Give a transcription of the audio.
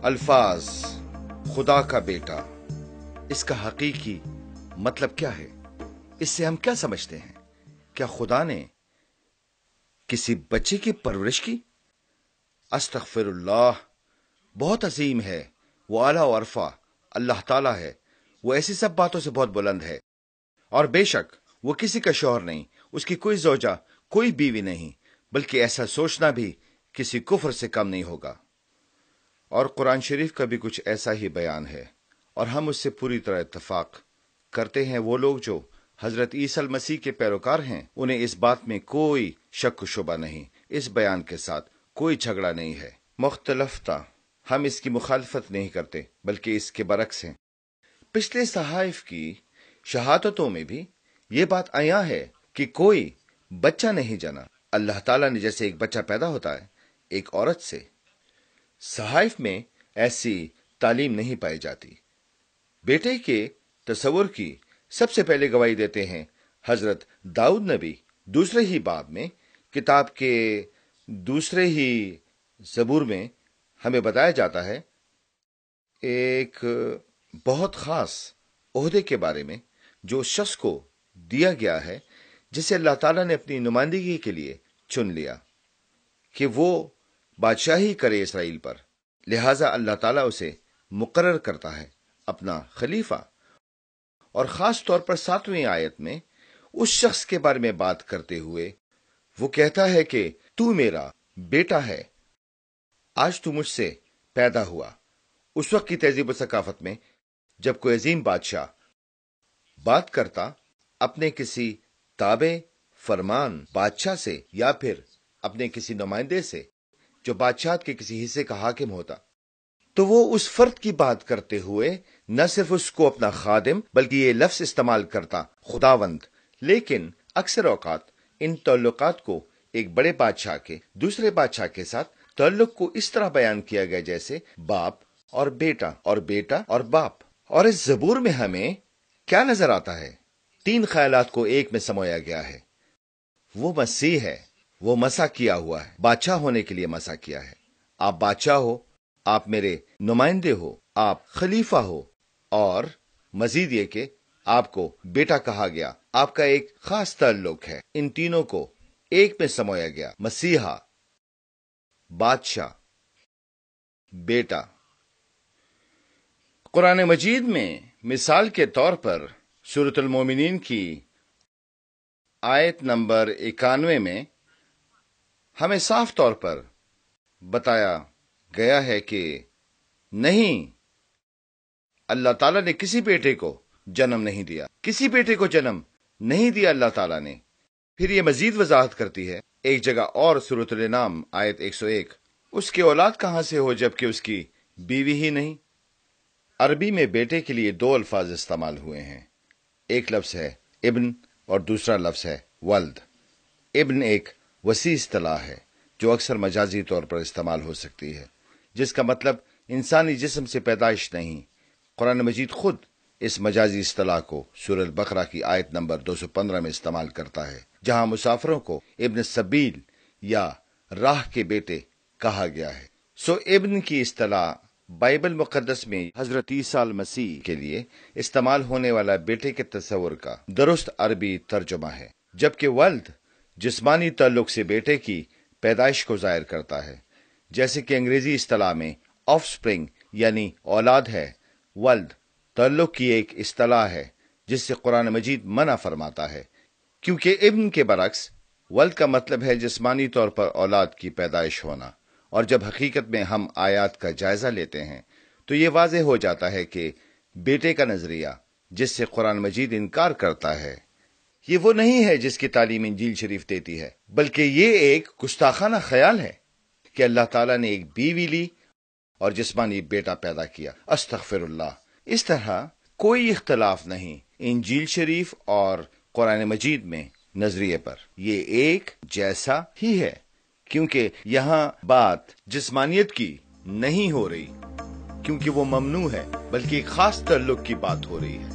الفاظ خدا کا بیٹا، اس کا حقیقی مطلب کیا ہے؟ اس سے ہم کیا سمجھتے ہیں؟ کیا خدا نے کسی بچے کی پرورش کی؟ استغفر اللہ، بہت عظیم ہے وہ، اعلیٰ و عرفہ اللہ تعالیٰ ہے، وہ ایسی سب باتوں سے بہت بلند ہے، اور بے شک وہ کسی کا شوہر نہیں، اس کی کوئی زوجہ، کوئی بیوی نہیں، بلکہ ایسا سوچنا بھی کسی کفر سے کم نہیں ہوگا۔ اور قرآن شریف کا بھی کچھ ایسا ہی بیان ہے، اور ہم اس سے پوری طرح اتفاق کرتے ہیں۔ وہ لوگ جو حضرت عیسی مسیح کے پیروکار ہیں، انہیں اس بات میں کوئی شک و شبہ نہیں، اس بیان کے ساتھ کوئی جھگڑا نہیں ہے۔ مختلف تھا، ہم اس کی مخالفت نہیں کرتے، بلکہ اس کے برعکس ہیں۔ پچھلے صحائف کی شہادتوں میں بھی یہ بات عیاں ہے کہ کوئی بچہ نہیں جنا۔ اللہ تعالیٰ نے جیسے ایک بچہ پیدا ہوتا ہے ایک عورت سے، صحائف میں ایسی تعلیم نہیں پائی جاتی۔ بیٹے کے تصور کی سب سے پہلے گواہی دیتے ہیں حضرت داؤد نبی۔ دوسرے ہی باب میں، کتاب کے دوسرے ہی زبور میں ہمیں بتایا جاتا ہے ایک بہت خاص عہدے کے بارے میں جو شخص کو دیا گیا ہے، جسے اللہ تعالیٰ نے اپنی نمائندگی کے لیے چن لیا کہ وہ بادشاہی کرے اسرائیل پر۔ لہٰذا اللہ تعالیٰ اسے مقرر کرتا ہے اپنا خلیفہ، اور خاص طور پر 7ویں آیت میں اس شخص کے بارے میں بات کرتے ہوئے وہ کہتا ہے کہ تو میرا بیٹا ہے، آج تو مجھ سے پیدا ہوا۔ اس وقت کی تہذیب و ثقافت میں جب کوئی عظیم بادشاہ بات کرتا اپنے کسی تابع فرمان بادشاہ سے یا پھر اپنے کسی نمائندے سے جو بادشاہت کے کسی حصے کا حاکم ہوتا، تو وہ اس فرد کی بات کرتے ہوئے نہ صرف اس کو اپنا خادم بلکہ یہ لفظ استعمال کرتا خداوند۔ لیکن اکثر اوقات ان تعلقات کو ایک بڑے بادشاہ کے دوسرے بادشاہ کے ساتھ تعلق کو اس طرح بیان کیا گیا جیسے باپ اور بیٹا، اور بیٹا اور باپ۔ اور اس زبور میں ہمیں کیا نظر آتا ہے؟ 3 خیالات کو ایک میں سمویا گیا ہے۔ وہ مسیح ہے، وہ مسح کیا ہوا ہے، بادشاہ ہونے کے لیے مسح کیا ہے۔ آپ بادشاہ ہو، آپ میرے نمائندے ہو، آپ خلیفہ ہو، اور مزید یہ کہ آپ کو بیٹا کہا گیا، آپ کا ایک خاص تعلق ہے۔ ان تینوں کو ایک میں سمویا گیا، مسیحا، بادشاہ، بیٹا۔ قرآن مجید میں مثال کے طور پر سورۃ المومنین کی آیت نمبر 91 میں ہمیں صاف طور پر بتایا گیا ہے کہ نہیں، اللہ تعالیٰ نے کسی بیٹے کو جنم نہیں دیا، کسی بیٹے کو جنم نہیں دیا اللہ تعالیٰ نے۔ پھر یہ مزید وضاحت کرتی ہے ایک جگہ اور، سورۃ الانعام آیت 101، اس کی اولاد کہاں سے ہو جبکہ اس کی بیوی ہی نہیں۔ عربی میں بیٹے کے لیے 2 الفاظ استعمال ہوئے ہیں، ایک لفظ ہے ابن اور دوسرا لفظ ہے ولد۔ ابن ایک وسیع اصطلاح ہے جو اکثر مجازی طور پر استعمال ہو سکتی ہے، جس کا مطلب انسانی جسم سے پیدائش نہیں۔ قرآن مجید خود اس مجازی اصطلاح کو سورہ البقرہ کی آیت نمبر 215 میں استعمال کرتا ہے، جہاں مسافروں کو ابن السبیل یا راہ کے بیٹے کہا گیا ہے۔ ابن کی اصطلاح بائبل مقدس میں حضرت عیسی مسیح کے لیے استعمال ہونے والا بیٹے کے تصور کا درست عربی ترجمہ ہے، جبکہ ولد جسمانی تعلق سے بیٹے کی پیدائش کو ظاہر کرتا ہے، جیسے کہ انگریزی اصطلاح میں آف سپرنگ یعنی اولاد ہے۔ ولد تعلق کی ایک اصطلاح ہے جس سے قرآن مجید منع فرماتا ہے، کیونکہ ابن کے برعکس ولد کا مطلب ہے جسمانی طور پر اولاد کی پیدائش ہونا۔ اور جب حقیقت میں ہم آیات کا جائزہ لیتے ہیں تو یہ واضح ہو جاتا ہے کہ بیٹے کا نظریہ جس سے قرآن مجید انکار کرتا ہے، یہ وہ نہیں ہے جس کی تعلیم انجیل شریف دیتی ہے، بلکہ یہ ایک گستاخانہ خیال ہے کہ اللہ تعالیٰ نے ایک بیوی لی اور جسمانی بیٹا پیدا کیا۔ استغفر اللہ۔ اس طرح کوئی اختلاف نہیں انجیل شریف اور قرآن مجید میں نظریے پر، یہ ایک جیسا ہی ہے، کیونکہ یہاں بات جسمانیت کی نہیں ہو رہی، کیونکہ وہ ممنوع ہے، بلکہ ایک خاص تعلق کی بات ہو رہی ہے۔